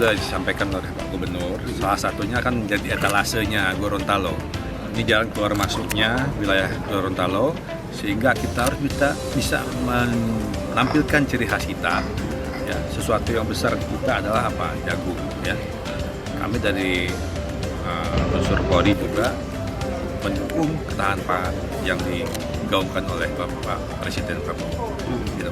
sudah disampaikan oleh Pak Gubernur. Salah satunya kan menjadi etalasenya Gorontalo. Ini jalan keluar masuknya wilayah Gorontalo, sehingga kita harus bisa menampilkan ciri khas kita. Ya, sesuatu yang besar kita adalah apa? Jagung. Ya, kami dari unsur Polri juga mendukung ketahanan pangan yang digaungkan oleh Bapak Presiden Prabowo. Gitu.